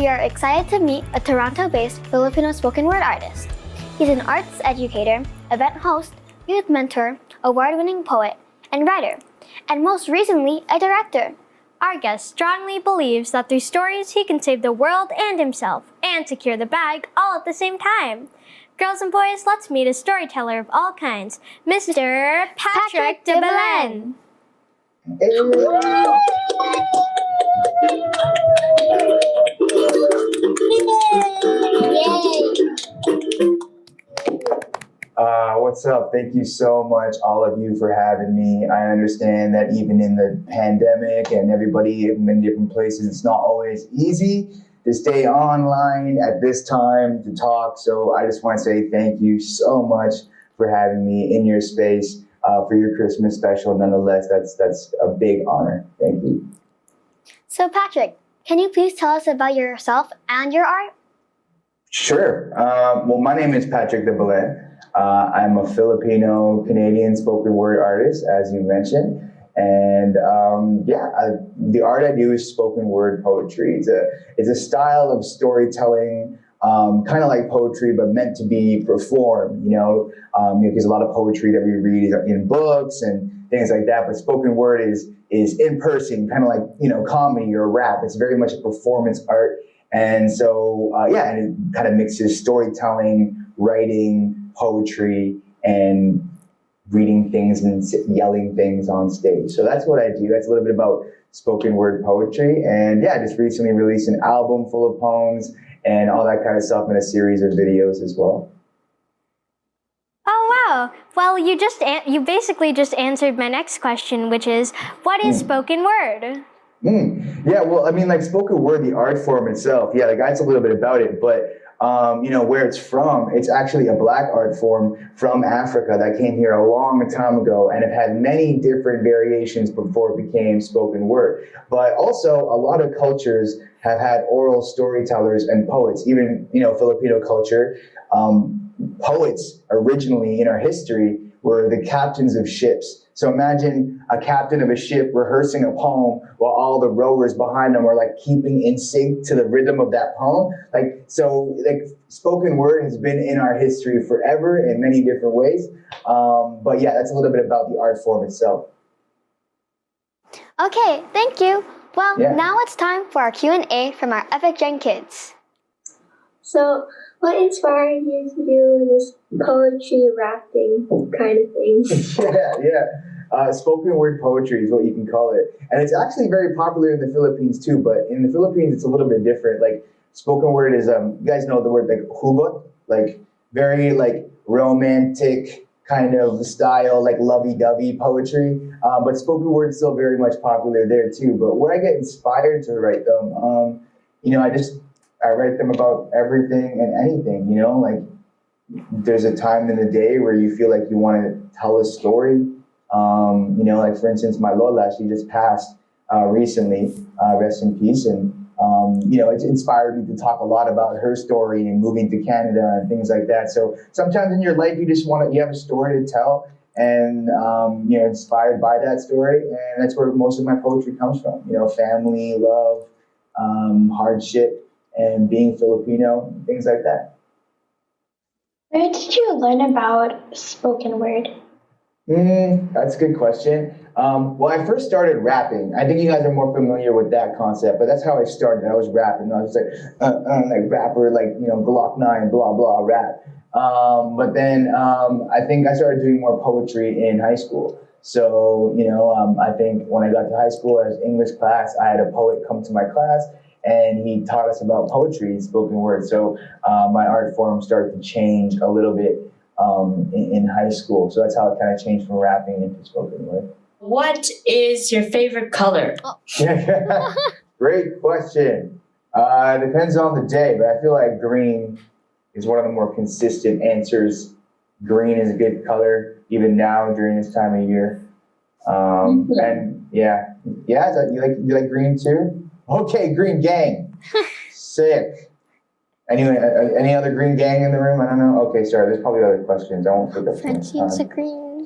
we are excited to meet a Toronto-based Filipino spoken word artist. He's an arts educator, event host, youth mentor, award-winning poet, and writer, and most recently, a director. Our guest strongly believes that through stories he can save the world and himself, and secure the bag all at the same time. Girls and boys, let's meet a storyteller of all kinds, Mr. Patrick de Belen. What's up? Thank you so much, all of you, for having me. I understand that even in the pandemic and everybody in many different places, it's not always easy to stay online at this time to talk. So I just want to say thank you so much for having me in your space for your Christmas special. Nonetheless, that's a big honor. Thank you. So Patrick, can you please tell us about yourself and your art? Sure. Well, my name is Patrick de Belen. I'm a Filipino-Canadian spoken word artist, as you mentioned. And the art I do is spoken word poetry. It's a style of storytelling, kind of like poetry, but meant to be performed, because a lot of poetry that we read is in books and things like that. But spoken word is in person, kind of like, comedy or rap. It's very much a performance art. And so, and it kind of mixes storytelling, writing, poetry, and reading things and yelling things on stage. So that's what I do. That's a little bit about spoken word poetry. And I just recently released an album full of poems and all that kind of stuff, and a series of videos as well. Oh wow! Well, you basically just answered my next question, which is, what is spoken word? Yeah, well, I mean, like spoken word, the art form itself, that's a little bit about it, but where it's from, it's actually a Black art form from Africa that came here a long time ago and have had many different variations before it became spoken word. But also, a lot of cultures have had oral storytellers and poets, even, Filipino culture. Poets originally in our history were the captains of ships. So imagine a captain of a ship rehearsing a poem while all the rowers behind them are like keeping in sync to the rhythm of that poem. So spoken word has been in our history forever in many different ways. But that's a little bit about the art form itself. Okay, thank you. Well, now it's time for our Q&A from our Epic Gen kids. So, what inspired you to do this poetry rapping kind of thing? Spoken word poetry is what you can call it. And it's actually very popular in the Philippines too, but in the Philippines it's a little bit different. Like spoken word is, you guys know the word like hugot, like very like romantic kind of style, like lovey-dovey poetry. But spoken word is still very much popular there too. But where I get inspired to write them, I write them about everything and anything, like there's a time in the day where you feel like you want to tell a story. Like for instance, my Lola, she just passed recently, rest in peace. And, it's inspired me to talk a lot about her story and moving to Canada and things like that. So sometimes in your life, you have a story to tell and, you're inspired by that story. And that's where most of my poetry comes from, family, love, hardship, and being Filipino, things like that. Where did you learn about spoken word? That's a good question. Well, I first started rapping. I think you guys are more familiar with that concept, but that's how I started. I was rapping. I was like rapper, like, Glock 9, blah, blah, rap. But then I think I started doing more poetry in high school. So, I think when I got to high school as English class, I had a poet come to my class and he taught us about poetry and spoken word. So my art form started to change a little bit in high school. So that's how it kind of changed from rapping into spoken word. What is your favorite color? Great question. Depends on the day, but I feel like green is one of the more consistent answers. Green is a good color, even now during this time of year. And you like green too? Okay, green gang. Sick. Anyway, any other green gang in the room? I don't know. Okay, sorry. There's probably other questions. I won't take up too much time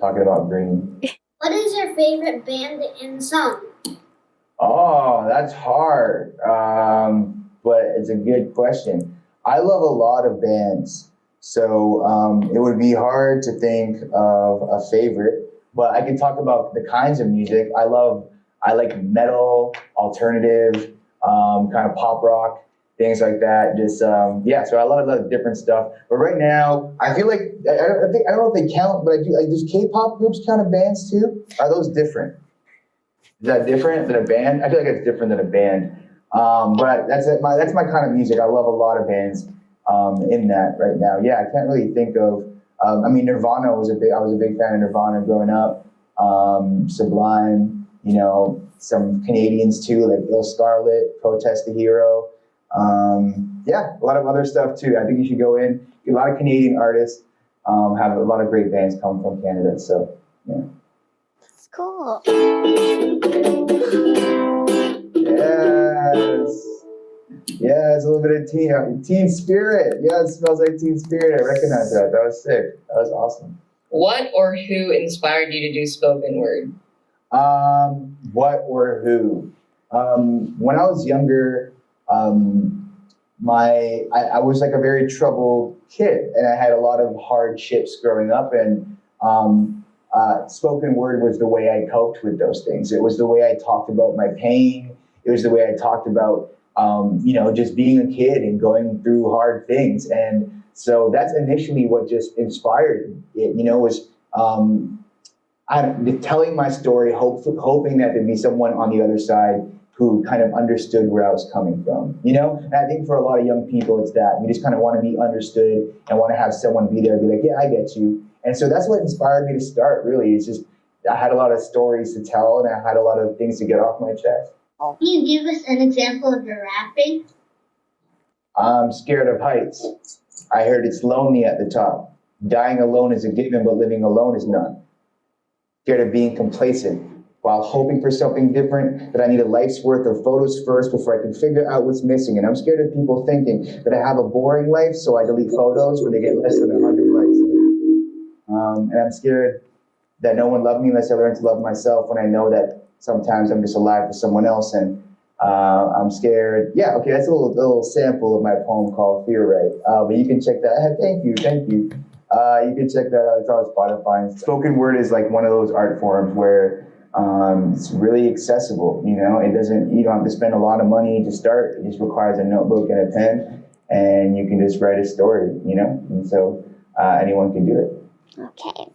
talking about green. What is your favorite band and song? Oh, that's hard. but it's a good question. I love a lot of bands, so it would be hard to think of a favorite, but I can talk about the kinds of music. I like metal, alternative, kind of pop rock, things like that. Just yeah, so I love a lot of different stuff. But right now, I feel like I don't know if they count, but I do. Like, does K-pop groups count as bands too? Are those different? Is that different than a band? I feel like it's different than a band. But that's my kind of music. I love a lot of bands in that right now. Yeah, I can't really think of. I mean, Nirvana I was a big fan of Nirvana growing up. Sublime, you know, some Canadians too, like Bill Scarlett, Protest the Hero. Yeah, a lot of other stuff too. I think you should go in. A lot of Canadian artists have a lot of great bands come from Canada. So yeah. It's cool. Yes, a little bit of teen spirit. Yeah, it smells like teen spirit. I recognize that. That was sick. That was awesome. What or who inspired you to do spoken word? What or who? When I was younger, I was like a very troubled kid, and I had a lot of hardships growing up, and spoken word was the way I coped with those things. It was the way I talked about my pain. It was the way I talked about, just being a kid and going through hard things. And so that's initially what just inspired it, was telling my story, hoping that there'd be someone on the other side who kind of understood where I was coming from, And I think for a lot of young people, it's that. We just kind of want to be understood and want to have someone be there and be like, yeah, I get you. And so that's what inspired me to start, really. It's just I had a lot of stories to tell, and I had a lot of things to get off my chest. Can you give us an example of your rapping? I'm scared of heights. I heard it's lonely at the top. Dying alone is a given, but living alone is none. Scared of being complacent while hoping for something different, that I need a life's worth of photos first before I can figure out what's missing. And I'm scared of people thinking that I have a boring life, so I delete photos when they get less than 100 likes. And I'm scared that no one loved me unless I learned to love myself, when I know that sometimes I'm just alive for someone else. And I'm scared. Yeah, okay, that's a little sample of my poem called Fear Right. But you can check that. Thank you. You can check that out. It's on Spotify. Spoken word is like one of those art forms where it's really accessible. It doesn't. You don't have to spend a lot of money to start. It just requires a notebook and a pen, and you can just write a story. And so anyone can do it. Okay.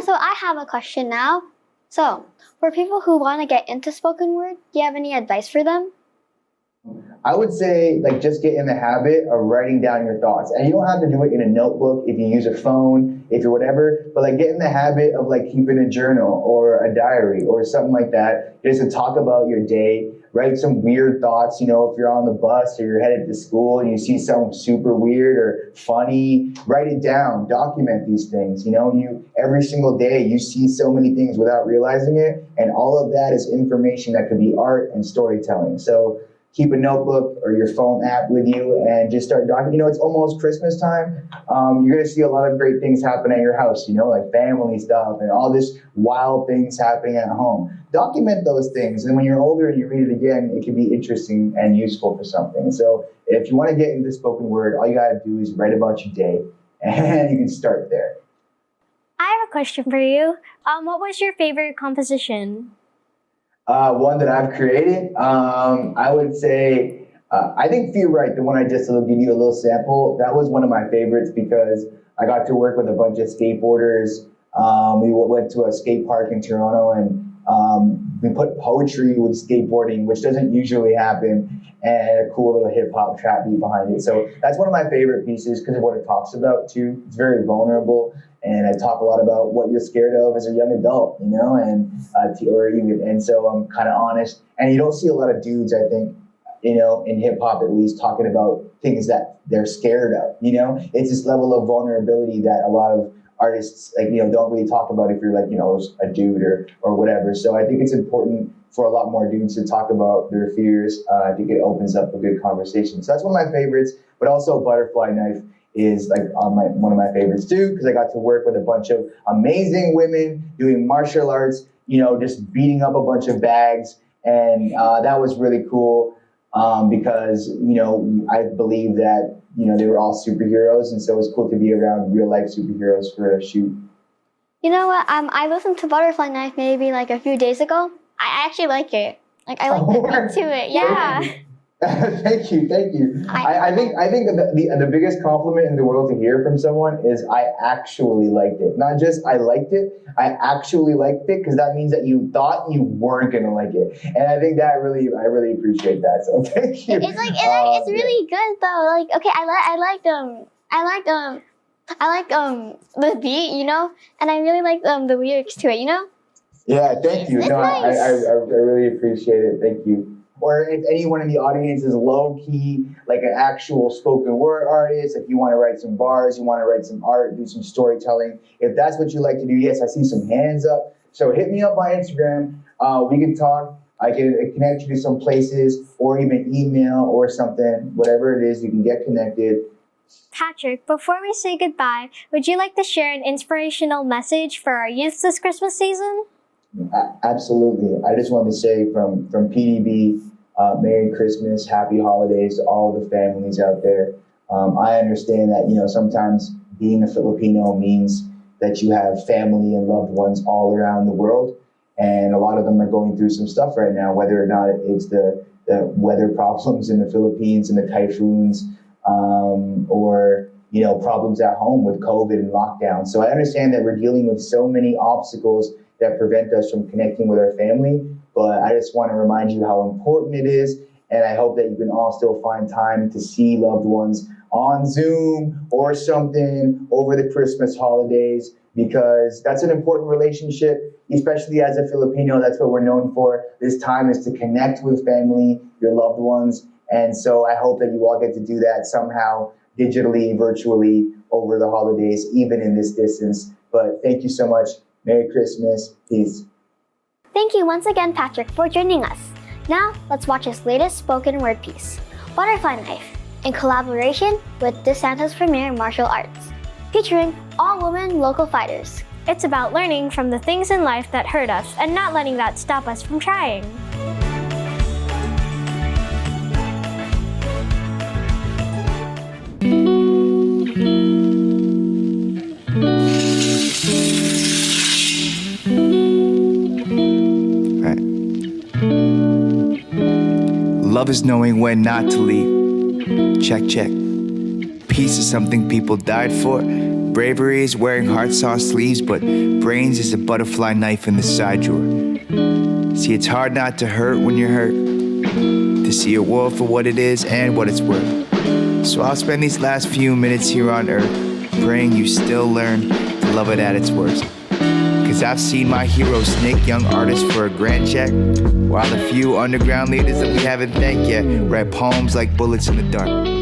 So I have a question now. So, for people who want to get into spoken word, do you have any advice for them? I would say, just get in the habit of writing down your thoughts. And you don't have to do it in a notebook if you use a phone, if you're whatever, but get in the habit of keeping a journal or a diary or something like that, just to talk about your day. Write some weird thoughts, if you're on the bus or you're headed to school and you see something super weird or funny, write it down, document these things. Every single day you see so many things without realizing it, and all of that is information that could be art and storytelling. So keep a notebook or your phone app with you and just start documenting. It's almost Christmas time. You're gonna see a lot of great things happen at your house, like family stuff and all this wild things happening at home. Document those things, and when you're older and you read it again, it can be interesting and useful for something. So if you want to get into spoken word, all you gotta do is write about your day, and you can start there. I have a question for you. What was your favorite composition? One that I've created, I would say, I think Fear Right, the one I just will give you a little sample, that was one of my favorites because I got to work with a bunch of skateboarders. We went to a skate park in Toronto, and we put poetry with skateboarding, which doesn't usually happen, and a cool little hip hop trap beat behind it. So that's one of my favorite pieces because of what it talks about too. It's very vulnerable, and I talk a lot about what you're scared of as a young adult, and so I'm kind of honest. And you don't see a lot of dudes, I think, in hip hop at least, talking about things that they're scared of. It's this level of vulnerability that a lot of artists don't really talk about if you're a dude or whatever. So I think it's important for a lot more dudes to talk about their fears. I think it opens up a good conversation. So that's one of my favorites. But also Butterfly Knife is one of my favorites too, because I got to work with a bunch of amazing women doing martial arts, just beating up a bunch of bags, and that was really cool. because, I believe that, they were all superheroes. And so it's cool to be around real life superheroes for a shoot. You know what? I listened to Butterfly Knife maybe like a few days ago. I actually like it. Like I like the beat to it. Yeah. Thank you. I think the biggest compliment in the world to hear from someone is I actually liked it. Not just I liked it, I actually liked it, because that means that you thought you weren't gonna like it. And I think that I really appreciate that. So thank you. It's like it's really good though. Like okay, I like the beat, and I really like the lyrics to it, Yeah, thank you. It's No, nice. I really appreciate it. Thank you. Or if anyone in the audience is low key, like an actual spoken word artist, if you want to write some bars, you want to write some art, do some storytelling, if that's what you like to do, yes, I see some hands up. So hit me up on Instagram. We can talk. I can connect you to some places, or even email or something, whatever it is, you can get connected. Patrick, before we say goodbye, would you like to share an inspirational message for our youth this Christmas season? Absolutely. I just wanted to say from PDB, Merry Christmas, Happy Holidays to all the families out there. I understand that, sometimes being a Filipino means that you have family and loved ones all around the world. And a lot of them are going through some stuff right now, whether or not it's the weather problems in the Philippines and the typhoons, or problems at home with COVID and lockdown. So I understand that we're dealing with so many obstacles that prevent us from connecting with our family. But I just want to remind you how important it is. And I hope that you can all still find time to see loved ones on Zoom or something over the Christmas holidays, because that's an important relationship, especially as a Filipino. That's what we're known for. This time is to connect with family, your loved ones. And so I hope that you all get to do that somehow, digitally, virtually, over the holidays, even in this distance. But thank you so much. Merry Christmas. Peace. Thank you once again, Patrick, for joining us. Now, let's watch his latest spoken word piece, Butterfly Knife, in collaboration with DeSanto's Premier Martial Arts, featuring all-women local fighters. It's about learning from the things in life that hurt us and not letting that stop us from trying. Love is knowing when not to leave. Check, check. Peace is something people died for. Bravery is wearing hearts on sleeves, but brains is a butterfly knife in the side drawer. See, it's hard not to hurt when you're hurt, to see a world for what it is and what it's worth. So I'll spend these last few minutes here on earth praying you still learn to love it at its worst. Cause I've seen my heroes snake young artists for a grand check, while the few underground leaders that we haven't thanked yet write poems like bullets in the dark.